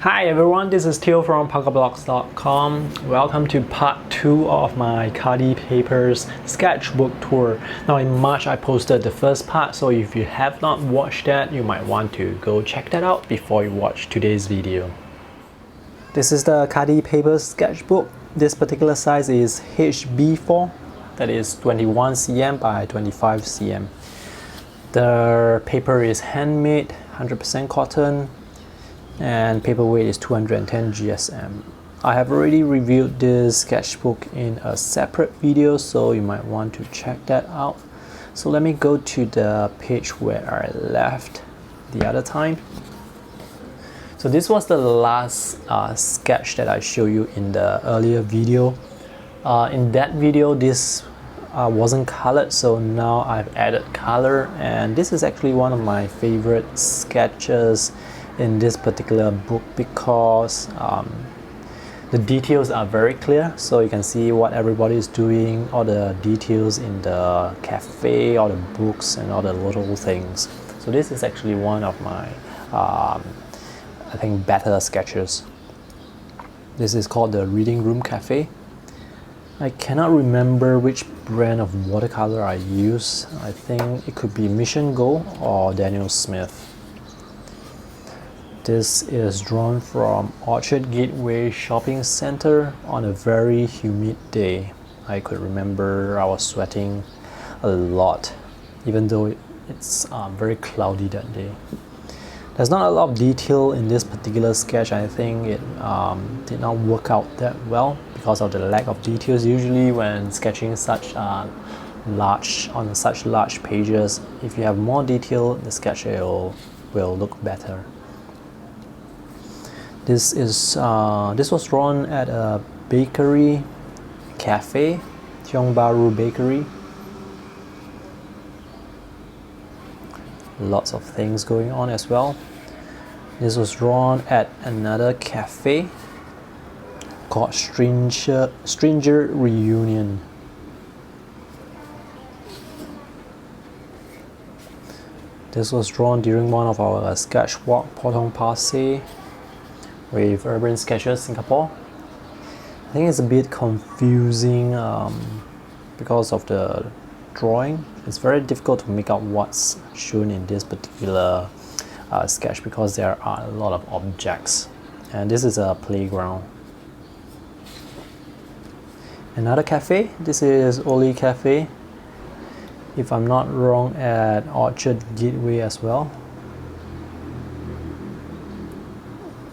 Hi everyone, this is Theo from PuckerBlocks.com. Welcome to part 2 of my Khadi Papers Sketchbook Tour. Now in March I posted the first part, so if you have not watched that, you might want to go check that out before you watch today's video. This is the Khadi Papers Sketchbook. This particular size is HB4, that is 21 cm by 25 cm. The paper is handmade, 100% cotton, and paper weight is 210 GSM. I have already reviewed this sketchbook in a separate video, so you might want to check that out. So let me go to the page where I left the other time. So this was the last sketch that I showed you in the earlier video. In that video, this wasn't colored, so now I've added color, and this is actually one of my favorite sketches in this particular book because the details are very clear, so you can see what everybody is doing, all the details in the cafe, all the books and all the little things. So this is actually one of my I think better sketches. This is called the Reading Room Cafe. I cannot remember which brand of watercolor I use. I think it could be Mission Gold or Daniel Smith. This is drawn from Orchard Gateway Shopping Center on a very humid day. I could remember I was sweating a lot, even though it's very cloudy that day. There's not a lot of detail in this particular sketch. I think it did not work out that well because of the lack of details. Usually when sketching such such large pages, if you have more detail, the sketch will look better. This was drawn at a bakery cafe, Tiong Bahru Bakery. Lots of things going on as well. This was drawn at another cafe called Stranger Reunion. This was drawn during one of our sketch walk Potong Pasir with Urban Sketches Singapore. I think it's a bit confusing because of the drawing. It's very difficult to make out what's shown in this particular sketch because there are a lot of objects, and this is a playground. Another cafe, this is Oli Cafe, if I'm not wrong, at Orchard Gateway as well.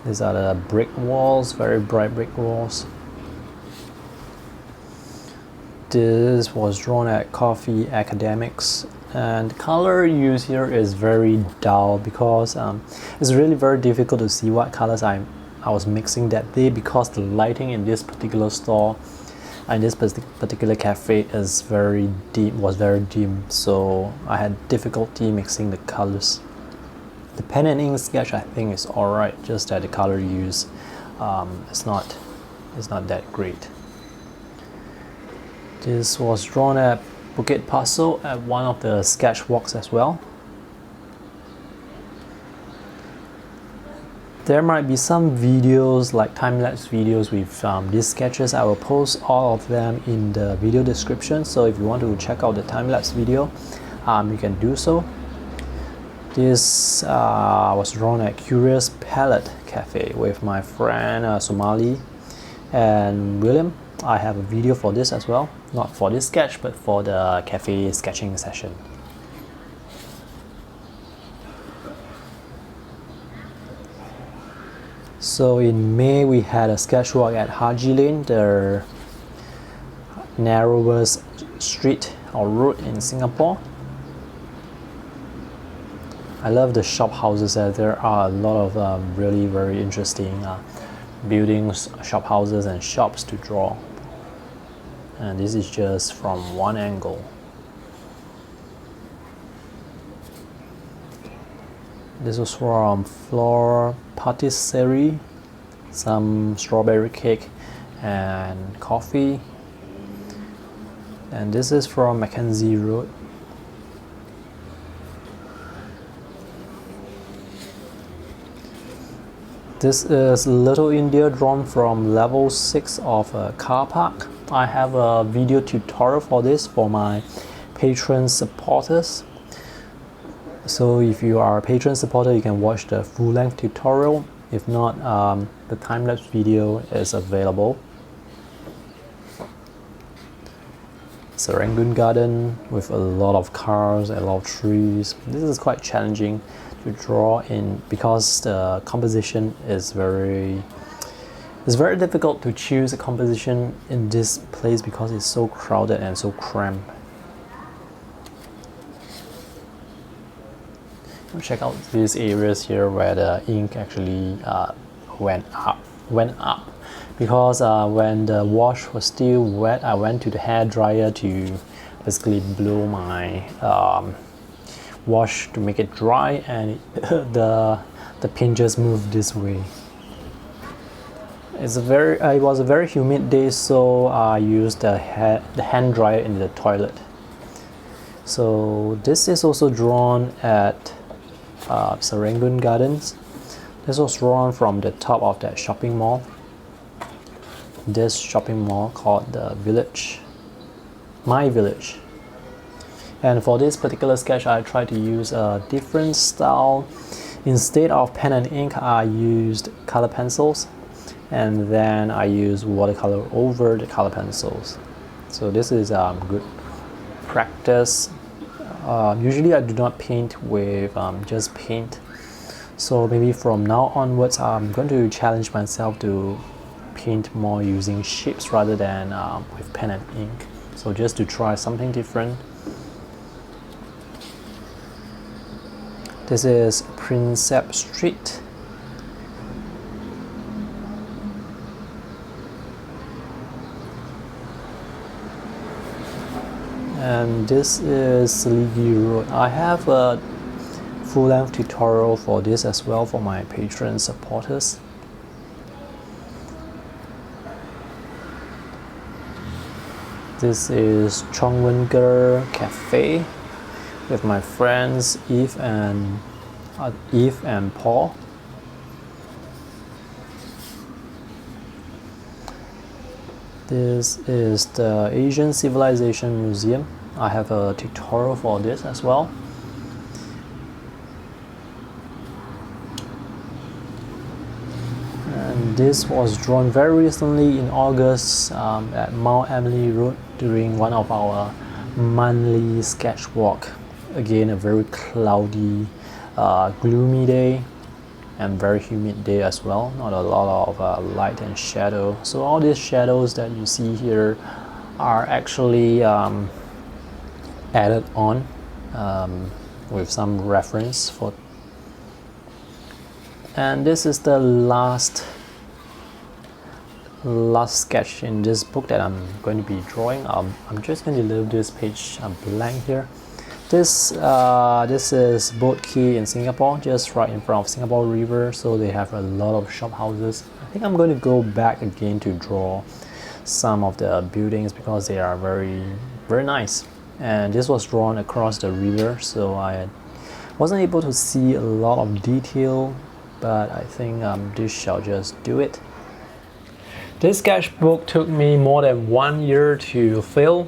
These are the brick walls, very bright brick walls. This was drawn at Coffee Academics, and the color used here is very dull because it's really very difficult to see what colors I was mixing that day because the lighting in this particular store and this particular cafe is was very dim, so I had difficulty mixing the colors. The pen and ink sketch I think is alright, just that the color use is not that great. This was drawn at Bukit Paso at one of the sketch walks as well. There might be some videos, like time-lapse videos with these sketches. I will post all of them in the video description, so if you want to check out the time-lapse video, you can do so. This was drawn at Curious Palette Cafe with my friend Somali and William. I have a video for this as well, not for this sketch but for the cafe sketching session. So in May we had a sketch walk at Haji Lane, the narrowest street or road in Singapore. I love the shop houses there. There are a lot of really very interesting buildings, shop houses and shops to draw. And this is just from one angle. This was from Floor Patisserie, some strawberry cake and coffee. And this is from Mackenzie Road. This is Little India drawn from level 6 of a car park. I have a video tutorial for this for my patron supporters. So if you are a patron supporter, you can watch the full-length tutorial. If not, the time-lapse video is available. Serangoon Garden with a lot of cars, a lot of trees. This is quite challenging to draw in because the composition is very difficult to choose a composition in this place because it's so crowded and so cramped. Check out these areas here where the ink actually went up because when the wash was still wet, I went to the hair dryer to basically blow my wash to make it dry, and the pen just moved this way. It was a very humid day, so I used the hand dryer in the toilet. So this is also drawn at Serangoon Gardens. This was drawn from the top of that shopping mall. This shopping mall called the Village, My Village. And for this particular sketch, I tried to use a different style. Instead of pen and ink, I used color pencils, and then I used watercolor over the color pencils. So this is good practice. Usually I do not paint with just paint, so maybe from now onwards I'm going to challenge myself to paint more using shapes rather than with pen and ink, so just to try something different. This is Prinsep Street. And this is Sligi Road. I have a full-length tutorial for this as well for my patron supporters. This is Chongwon-ger Cafe with my friends Eve and Paul. This is the Asian Civilization Museum. I have a tutorial for this as well. And this was drawn very recently in August at Mount Emily Road during one of our monthly sketch walk. Again, a very cloudy, gloomy day and very humid day as well. Not a lot of light and shadow. So all these shadows that you see here are actually added on with some reference for. And this is the last sketch in this book that I'm going to be drawing. I'm just going to leave this page blank here. This is Boat Quay in Singapore, just right in front of Singapore River, so they have a lot of shop houses. I think I'm going to go back again to draw some of the buildings because they are very, very nice. And this was drawn across the river, so I wasn't able to see a lot of detail, but I think this shall just do it. This sketchbook took me more than 1 year to fill.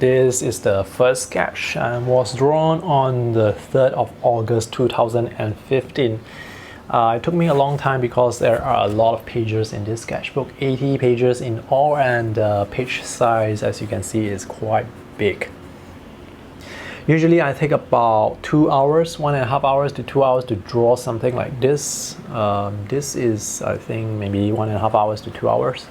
This is the first sketch and was drawn on the 3rd of August 2015. It took me a long time because there are a lot of pages in this sketchbook, 80 pages in all, and the page size, as you can see, is quite big. Usually I take about 2 hours, 1.5 hours to 2 hours to draw something like this. This is, I think, maybe 1.5 hours to 2 hours.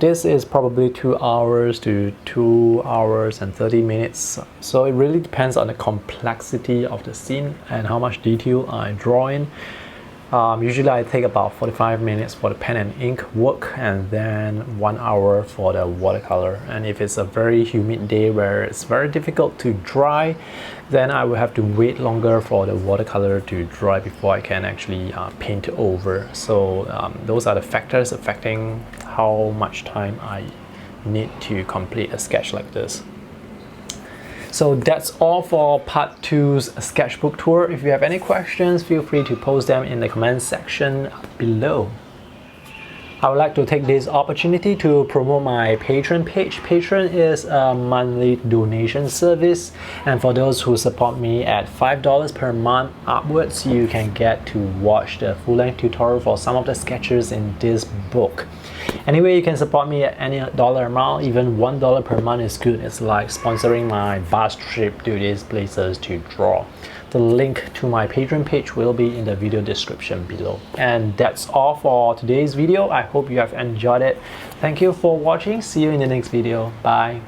This is probably 2 hours to 2 hours and 30 minutes. So it really depends on the complexity of the scene and how much detail I draw in. Usually I take about 45 minutes for the pen and ink work, and then 1 hour for the watercolor. And if it's a very humid day where it's very difficult to dry, then I will have to wait longer for the watercolor to dry before I can actually paint over. So those are the factors affecting how much time I need to complete a sketch like this. So that's all for part 2's sketchbook tour. If you have any questions, feel free to post them in the comment section below. I would like to take this opportunity to promote my Patreon page. Patreon is a monthly donation service, and for those who support me at $5 per month upwards, you can get to watch the full-length tutorial for some of the sketches in this book. Anyway, you can support me at any dollar amount. Even $1 per month is good. It's like sponsoring my bus trip to these places to draw. The link to my Patreon page will be in the video description below. And that's all for today's video. I hope you have enjoyed it. Thank you for watching. See you in the next video. Bye.